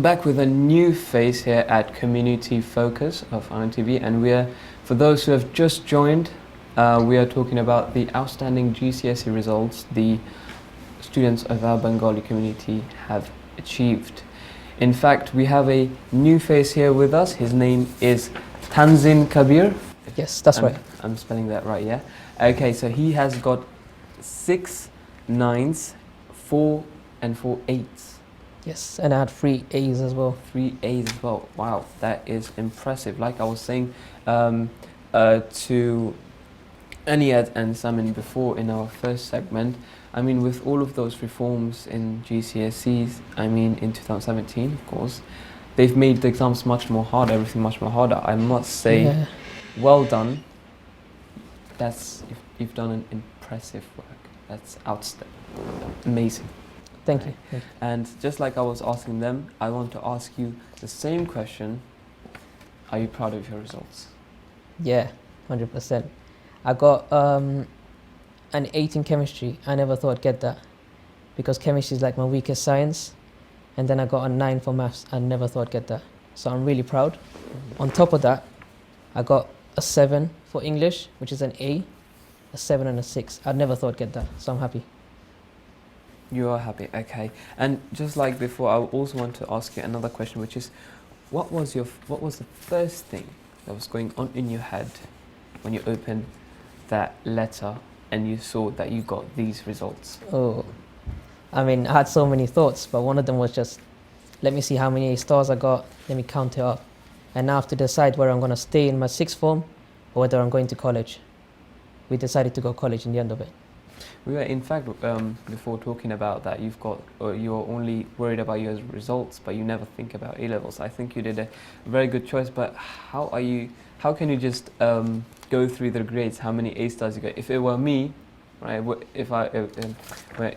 back with a new phase here at Community Focus of INTV, and for those who have just joined, we are talking about the outstanding GCSE results the students of our Bengali community have achieved. In fact, we have a new face here with us. His name is Tanzin Kabir. Yes, that's right. I'm spelling that right, yeah? Okay, so he has got 6 9s, 4 and 4 8s. Yes, and I had 3 A's as well. 3 A's as well. Wow, that is impressive. Like I was saying to Aniyat and Samin before in our first segment, I mean, with all of those reforms in GCSEs, I mean, in 2017, of course, they've made the exams much more harder, everything much more harder. I must say, well done. You've done an impressive work. That's outstanding, amazing. Thank you. And just like I was asking them, I want to ask you the same question. Are you proud of your results? Yeah, 100%. I got an 8 in chemistry. I never thought I'd get that because chemistry is like my weakest science. And then I got a 9 for maths. I never thought I'd get that. So I'm really proud. On top of that, I got a 7 for English, which is an A 7 and a 6. I never thought I'd get that. So I'm happy. You are happy, okay. And just like before, I also want to ask you another question, which is, what was the first thing that was going on in your head when you opened that letter and you saw that you got these results? Oh, I mean, I had so many thoughts, but one of them was just, let me see how many stars I got, let me count it up. And now I have to decide whether I'm going to stay in my 6th form or whether I'm going to college. We decided to go college in the end of it. We were, in fact, before talking about that, you're only worried about your results, but you never think about A-levels. I think you did a very good choice, but how can you just go through the grades, how many A stars you got? If it were me, right,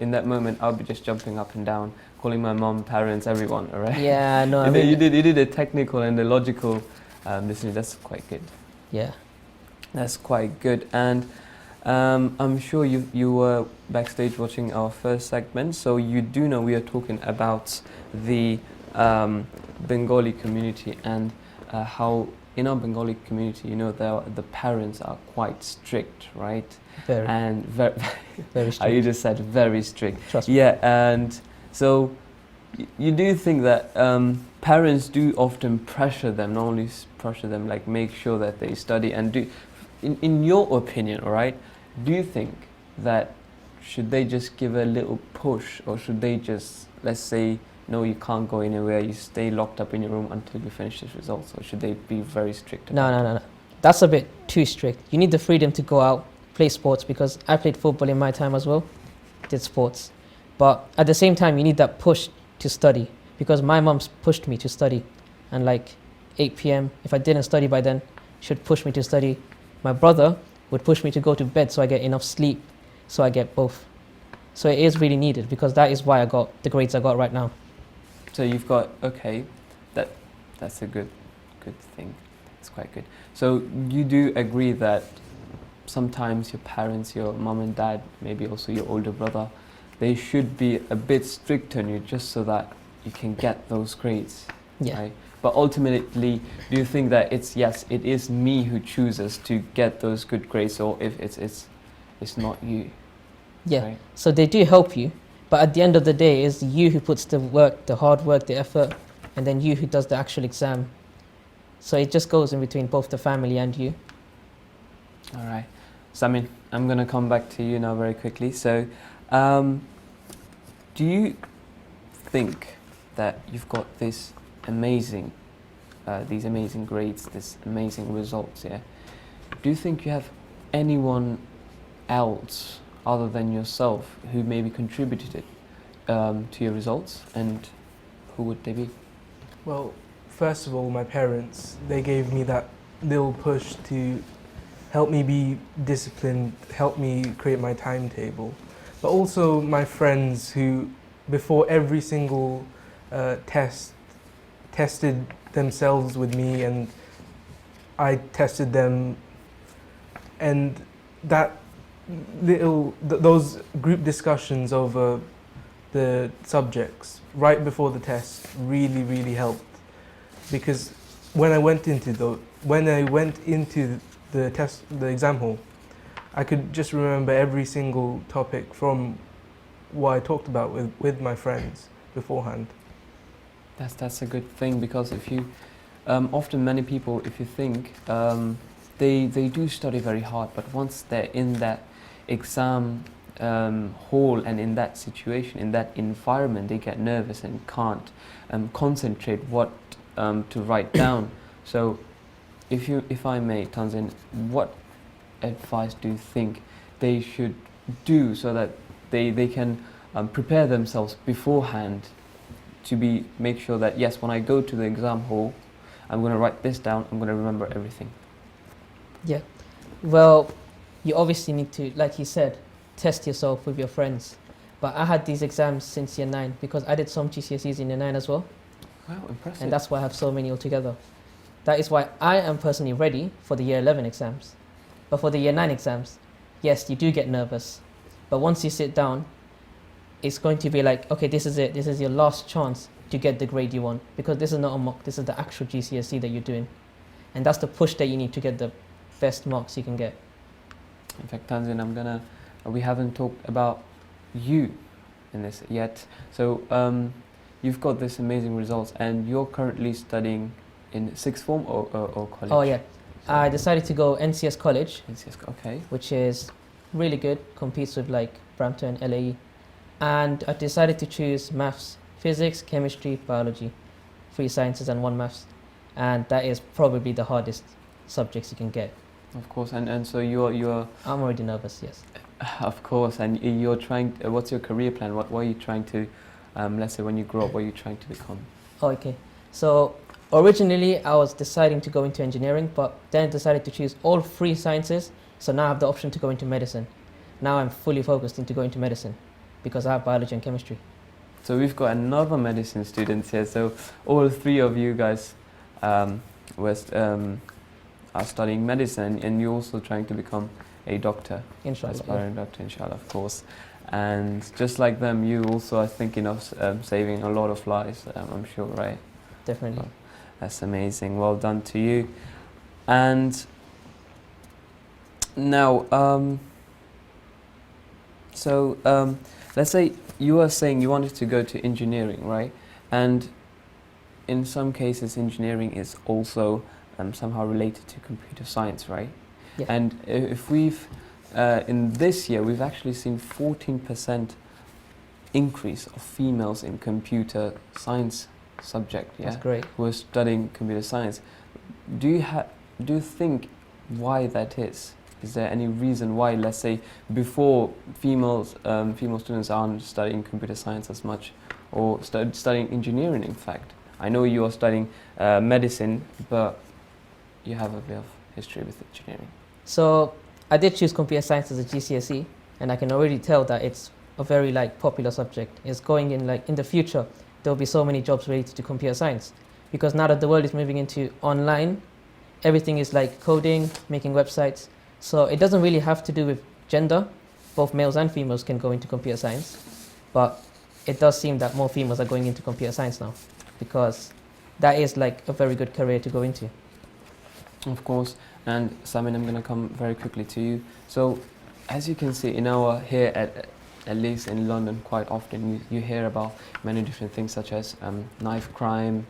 in that moment, I'll be just jumping up and down, calling my mom, parents, everyone, all right? Yeah, no, I mean, you did a technical and a logical listening. That's quite good. Yeah. That's quite good. And I'm sure you were backstage watching our first segment, so you do know we are talking about the Bengali community and how in our Bengali community, you know, the parents are quite strict, right? Very. And very strict. You just said very strict. Trust me. Yeah, and so you do think that parents do often pressure them, not only pressure them, like make sure that they study and do. In your opinion, all right, do you think that should they just give a little push, or should they just, let's say, no, you can't go anywhere, you stay locked up in your room until you finish these results, or should they be very strict about it? No. That's a bit too strict. You need the freedom to go out, play sports, because I played football in my time as well, did sports. But at the same time, you need that push to study, because my mom's pushed me to study. And like 8 p.m, if I didn't study by then, she'd push me to study. My brother would push me to go to bed so I get enough sleep, so I get both. So it is really needed, because that is why I got the grades I got right now. So you've got, okay, that's a good thing. It's quite good. So you do agree that sometimes your parents, your mom and dad, maybe also your older brother, they should be a bit strict on you just so that you can get those grades, yeah. Right? But ultimately, do you think that it is me who chooses to get those good grades, or if it's not you? Yeah, right? So they do help you, but at the end of the day, it's you who puts the work, the hard work, the effort, and then you who does the actual exam. So it just goes in between both the family and you. All right. Samin, I'm going to come back to you now very quickly. So, do you think that you've got these amazing grades, these amazing results, yeah? Do you think you have anyone else other than yourself who maybe contributed to your results, and who would they be? Well, first of all, my parents, they gave me that little push to help me be disciplined, help me create my timetable. But also my friends who, before every single test, tested themselves with me, and I tested them, and that those group discussions over the subjects right before the test really helped, because when I went into the exam hall, I could just remember every single topic from what I talked about with my friends beforehand. That's a good thing, because if you often many people, if you think they do study very hard, but once they're in that exam hall and in that situation, in that environment, they get nervous and can't concentrate what to write down. So if I may, Tanzin, what advice do you think they should do so that they can prepare themselves beforehand to make sure that, yes, when I go to the exam hall, I'm going to write this down, I'm going to remember everything? Yeah. Well, you obviously need to, like you said, test yourself with your friends. But I had these exams since year 9 because I did some GCSEs in year 9 as well. Wow, impressive. And that's why I have so many altogether. That is why I am personally ready for the year 11 exams. But for the year 9 exams, yes, you do get nervous. But once you sit down, it's going to be like, okay, this is it. This is your last chance to get the grade you want, because this is not a mock, this is the actual GCSE that you're doing. And that's the push that you need to get the best marks you can get. In fact, Tanzin, we haven't talked about you in this yet. So you've got this amazing results, and you're currently studying in sixth form or college? Oh yeah, I decided to go NCS College. NCS, okay. Which is really good, competes with like Brampton, LAE. And I decided to choose maths, physics, chemistry, biology, 3 sciences and 1 maths. And that is probably the hardest subjects you can get. Of course, and so you're I'm already nervous, yes. Of course, and you're trying, what's your career plan? What are you trying to, let's say when you grow up, what are you trying to become? Oh, okay. So originally I was deciding to go into engineering, but then I decided to choose all 3 sciences. So now I have the option to go into medicine. Now I'm fully focused into going to medicine because I have biology and chemistry. So we've got another medicine student here. So all 3 of you guys are studying medicine, and you're also trying to become a doctor. Inshallah. Aspiring doctor, inshallah, of course. And just like them, you also are thinking of saving a lot of lives, I'm sure, right? Definitely. Well, that's amazing. Well done to you. And now, let's say you are saying you wanted to go to engineering, right? And in some cases, engineering is also somehow related to computer science, right? Yeah. And if we've, in this year, we've actually seen 14% increase of females in computer science subject, yeah? That's great. Who are studying computer science. Do you think why that is? Is there any reason why, let's say, before female students aren't studying computer science as much, or studying engineering, in fact? I know you are studying medicine, but you have a bit of history with engineering. So I did choose computer science as a GCSE, and I can already tell that it's a very popular subject. It's going in in the future, there will be so many jobs related to computer science, because now that the world is moving into online, everything is like coding, making websites. So it doesn't really have to do with gender. Both males and females can go into computer science, but it does seem that more females are going into computer science now, because that is a very good career to go into. Of course. And Samin, I'm going to come very quickly to you. So as you can see, here at least in London, quite often you hear about many different things, such as knife crime,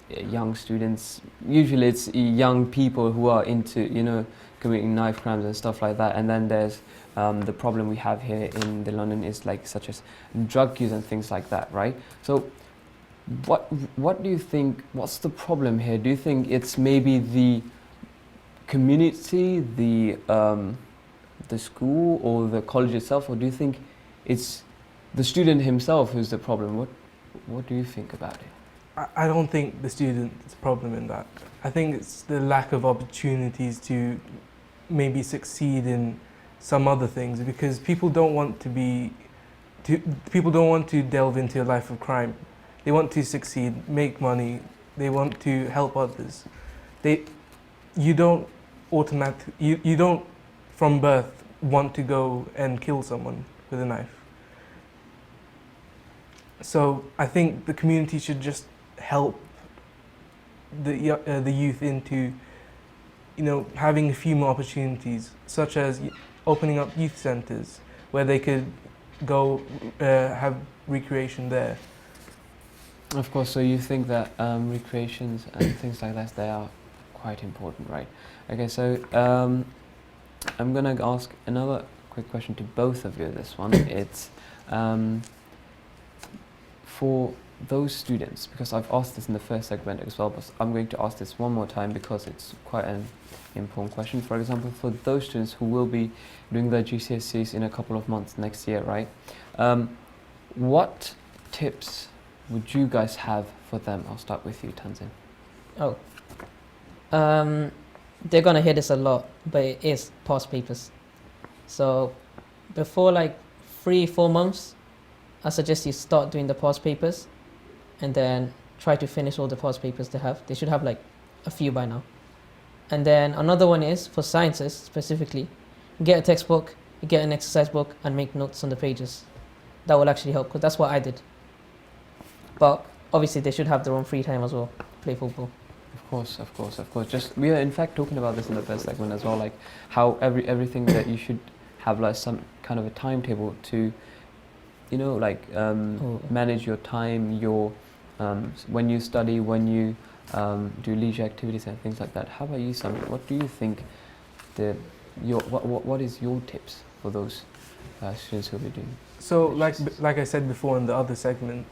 young students. Usually it's young people who are into committing knife crimes and stuff like that. And then there's the problem we have here in the London is such as drug use and things like that, right? So what do you think, what's the problem here? Do you think it's maybe the community, the school, or the college itself, or do you think it's the student himself who's the problem? What do you think about it? I don't think the student is the problem in that. I think it's the lack of opportunities to maybe succeed in some other things, because people don't want to delve into a life of crime. They want to succeed, make money. They want to help others. You don't from birth want to go and kill someone with a knife. So I think the community should just help the youth into, having a few more opportunities, such as opening up youth centres where they could go have recreation there. Of course, so you think that recreations and things like that, they are quite important, right? Okay, so I'm going to ask another quick question to both of you, this one. It's for those students, because I've asked this in the first segment as well, but I'm going to ask this one more time because it's quite an important question. For example, for those students who will be doing their GCSEs in a couple of months next year, right? What tips would you guys have for them? I'll start with you, Tanzin. Oh. They're gonna hear this a lot, but it is past papers. So before like 3-4 months, I suggest you start doing the past papers and then try to finish all the past papers they have. They should have like a few by now. And then another one is for sciences specifically, get a textbook, get an exercise book and make notes on the pages. That will actually help because that's what I did. But obviously they should have their own free time as well, play football. Of course. Just we are in fact talking about this in the first segment as well, like how everything that you should have like some kind of a timetable to, manage your time, your when you study, when you do leisure activities and things like that. How about you, Sam? What do you think? What is your tips for those students who will be doing? So like I said before in the other segment,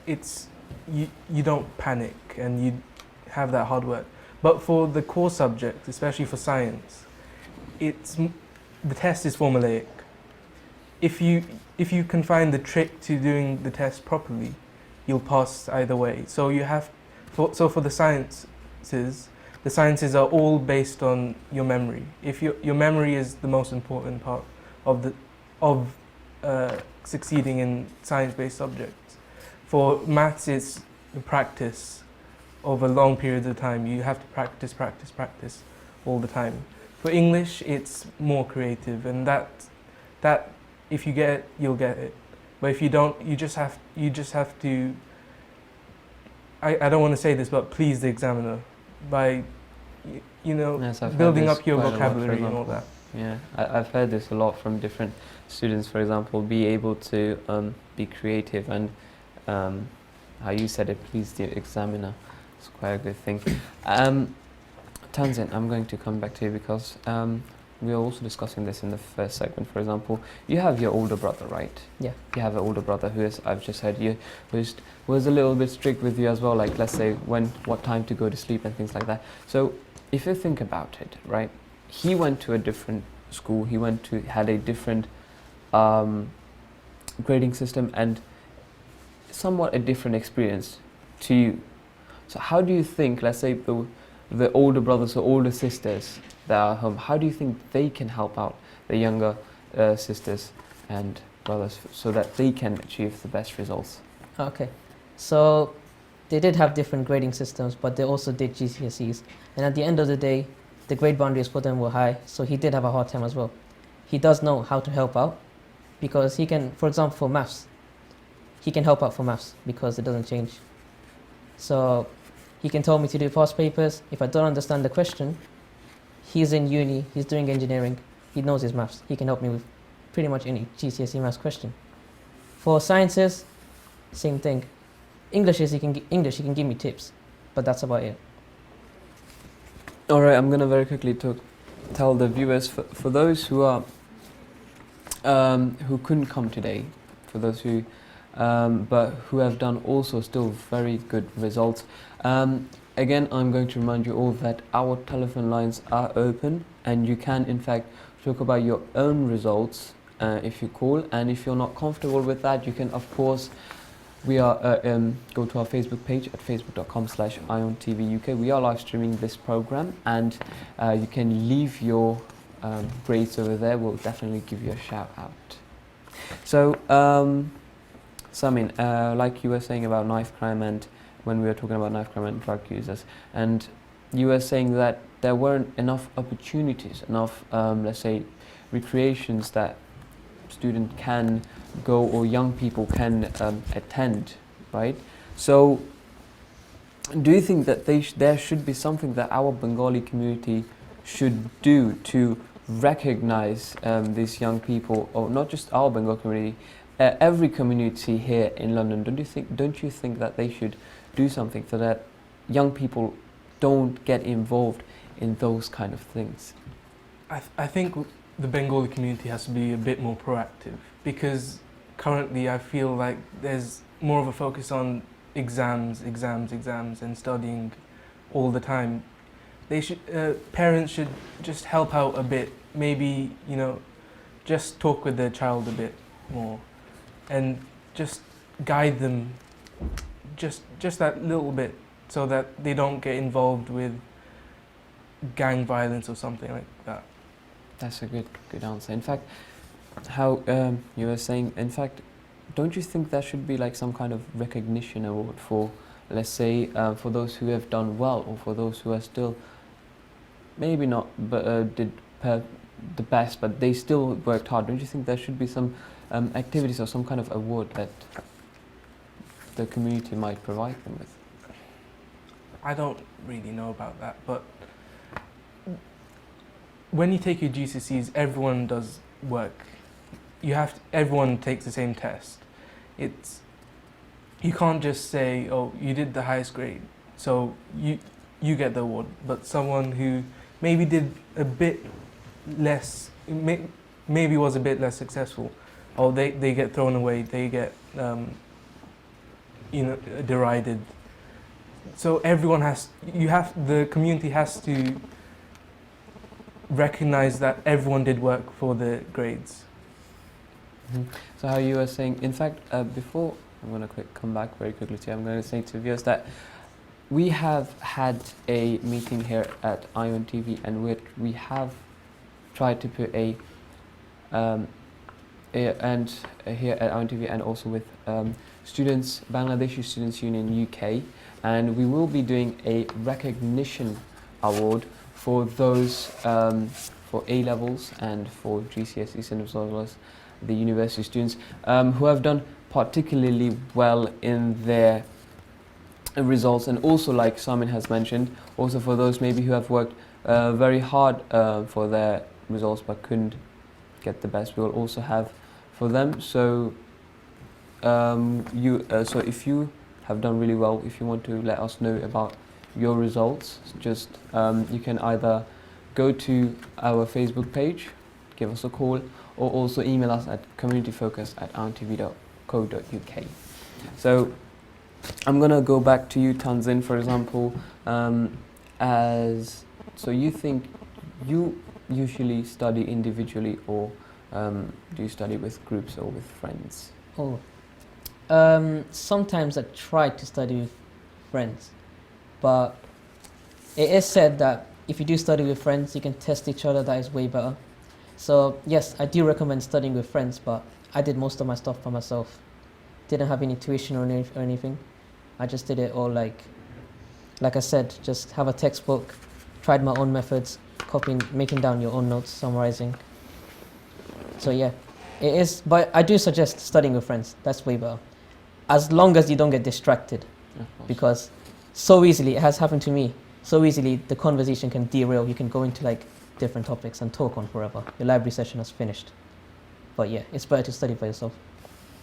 it's you don't panic and you have that hard work. But for the core subjects, especially for science, the test is formulaic. If you can find the trick to doing the test properly, you'll pass either way. So for the sciences are all based on your memory. If your memory is the most important part of succeeding in science-based subjects. For maths, it's the practice over long periods of time. You have to practice all the time. For English, it's more creative, and that if you get it, you'll get it. But if you don't, you just have to. I don't want to say this, but please the examiner by, Yes, I've building heard this up your quite a lot, for vocabulary and all example. that. Yeah, I've heard this a lot from different students. For example, be able to be creative and how you said it, please the examiner. It's quite a good thing. Tanzin, I'm going to come back to you because we were also discussing this in the first segment. For example, you have your older brother, right? Yeah. You have an older brother who is, I've just heard, was a little bit strict with you as well, like let's say what time to go to sleep and things like that. So if you think about it, right, he went to a different school, had a different grading system and somewhat a different experience to you. So how do you think, let's say the older brothers or older sisters that are home, how do you think they can help out the younger sisters and brothers so that they can achieve the best results? Okay, so they did have different grading systems, but they also did GCSEs. And at the end of the day, the grade boundaries for them were high, so he did have a hard time as well. He does know how to help out because he can, for example, for maths, he can help out for maths because it doesn't change. So he can tell me to do past papers. If I don't understand the question, he's in uni, he's doing engineering, he knows his maths. He can help me with pretty much any GCSE maths question. For sciences, same thing. English, he can give me tips, but that's about it. All right, I'm gonna very quickly tell the viewers for those who are who couldn't come today, for those who but who have done also still very good results. Again, I'm going to remind you all that our telephone lines are open and you can in fact talk about your own results if you call, and if you're not comfortable with that, you can of course go to our Facebook page at facebook.com/IonTVUK. We are live streaming this program and you can leave your grades over there. We'll definitely give you a shout out. So Samin, like you were saying about knife crime, and when we were talking about knife crime and drug users, and you were saying that there weren't enough opportunities, enough, let's say, recreations that student can go or young people can attend, right? So do you think that there should be something that our Bengali community should do to recognize these young people, or not just our Bengal community, every community here in London? Don't you think that they should do something so that young people don't get involved in those kind of things? I think the Bengali community has to be a bit more proactive, because currently I feel like there's more of a focus on exams and studying all the time. Parents should just help out a bit, maybe, just talk with their child a bit more and just guide them just that little bit, so that they don't get involved with gang violence or something like that. That's a good answer. In fact, how you were saying, in fact, don't you think there should be like some kind of recognition award for, let's say, for those who have done well, or for those who are still maybe not did the best, but they still worked hard? Don't you think there should be some activities or some kind of award that the community might provide them with? I don't really know about that, but when you take your GCSEs, everyone does work. Everyone takes the same test. You can't just say, oh, you did the highest grade, so you get the award. But someone who maybe did a bit less, maybe was a bit less successful, or they get thrown away, they get derided. So everyone the community has to recognize that everyone did work for the grades. Mm-hmm. So how you were saying, in fact, before I'm going to come back very quickly to you, I'm going to say to viewers that we have had a meeting here at Ion TV, and we have tried to put here at Ion TV, and also with students, Bangladeshi Students Union UK, and we will be doing a recognition award for those for A levels and for GCSEs, and as well as the university students who have done particularly well in their results, and also, like Simon has mentioned, also for those maybe who have worked very hard for their results but couldn't get the best. We will also have for them. So so if you have done really well, if you want to let us know about your results, just you can either go to our Facebook page, give us a call, or also email us at communityfocus@iontv.co.uk. So I'm gonna go back to you, Tanzin, for example. So you think you usually study individually, or do you study with groups or with friends? Sometimes I try to study with friends, but it is said that if you do study with friends, you can test each other. That is way better. So yes, I do recommend studying with friends, but I did most of my stuff by myself. Didn't have any tuition or anything. I just did it all like I said, just have a textbook, tried my own methods, copying, making down your own notes, summarizing. So yeah, it is, but I do suggest studying with friends. That's way better. As long as you don't get distracted, because so easily, it has happened to me, so easily the conversation can derail. You can go into like different topics and talk on forever. Your library session has finished. But yeah, it's better to study by yourself.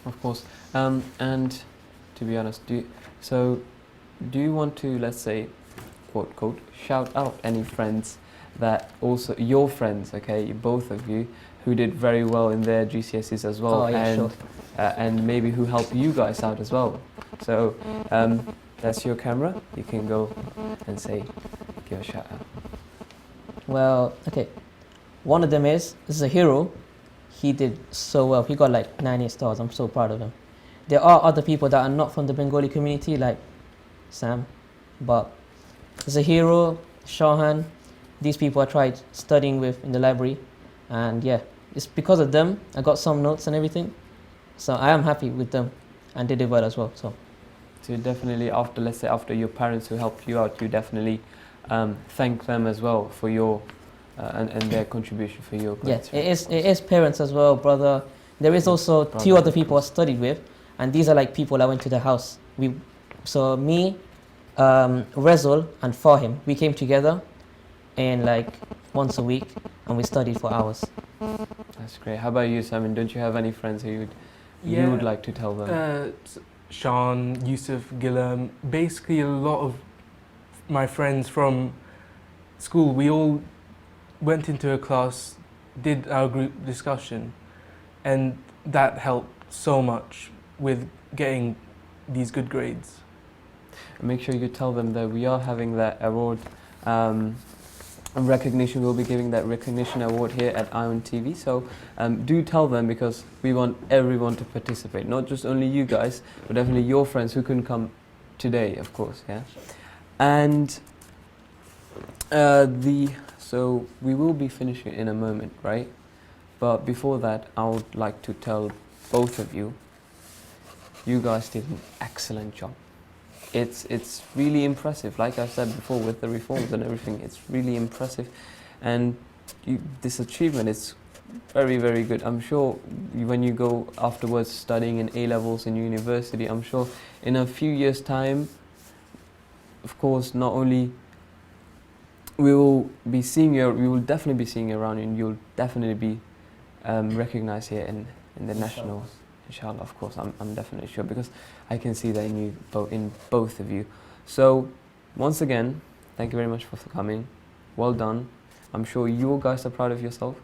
Of course. And to be honest, do you want to, let's say, quote, quote, shout out any friends that also, your friends, okay, both of you, who did very well in their GCSEs as well, and maybe who helped you guys out as well. So that's your camera. You can go and give a shout out. Well, okay. One of them is Zahiro. He did so well. He got like 98 stars. I'm so proud of him. There are other people that are not from the Bengali community, like Sam, but Zahiro, Shahan, these people I tried studying with in the library, and yeah, it's because of them I got some notes and everything. So I am happy with them, and they did well as well. So you definitely, after your parents who helped you out, you definitely thank them as well for your and their contribution for your grades. Yeah, it is parents as well, brother, There is also two Brother. other people I studied with, and these are like people I went to the house. So me, Rezul, and Fahim, we came together, and like once a week, and we studied for hours. That's great. How about you, Simon? Don't you have any friends who you would like to tell them? Sean, Yusuf, Gillam, basically a lot of my friends from school, we all went into a class, did our group discussion, and that helped so much with getting these good grades. Make sure you tell them that we are having that award recognition. We'll be giving that recognition award here at Ion TV. So do tell them, because we want everyone to participate, not just only you guys, but definitely your friends who couldn't come today, of course. Yeah, and so we will be finishing in a moment, right? But before that, I would like to tell both of you, you guys did an excellent job. It's really impressive. Like I said before, with the reforms and everything, it's really impressive, and this achievement is very, very good. I'm sure when you go afterwards studying in A-levels in university, I'm sure in a few years' time, of course, not only we will be seeing you, we will definitely be seeing you around, and you'll definitely be recognized here in the national. Inshallah, of course, I'm definitely sure, because I can see that in both of you. So, once again, thank you very much for coming. Well done. I'm sure you guys are proud of yourself.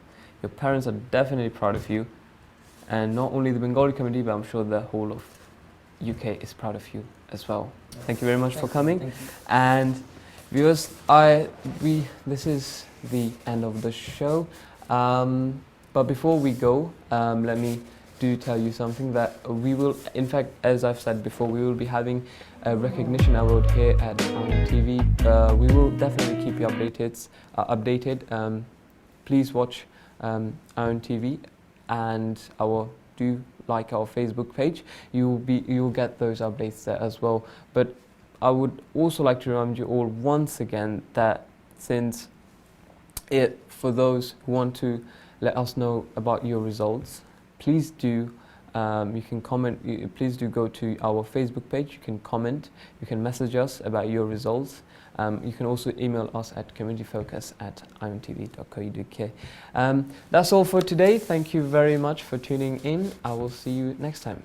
Your parents are definitely proud of you. And not only the Bengali community, but I'm sure the whole of UK is proud of you as well. Thank you very much for coming. Thank you. And viewers, this is the end of the show. But before we go, let me tell you something, that we will, in fact, as I've said before, we will be having a recognition award here at Ion TV. We will definitely keep you updated. Please watch Ion TV, and do like our Facebook page. You'll get those updates there as well. But I would also like to remind you all once again that for those who want to let us know about your results, please do, you can comment, please do go to our Facebook page, you can comment, you can message us about your results. You can also email us at communityfocus@iontv.co.uk. That's all for today. Thank you very much for tuning in. I will see you next time.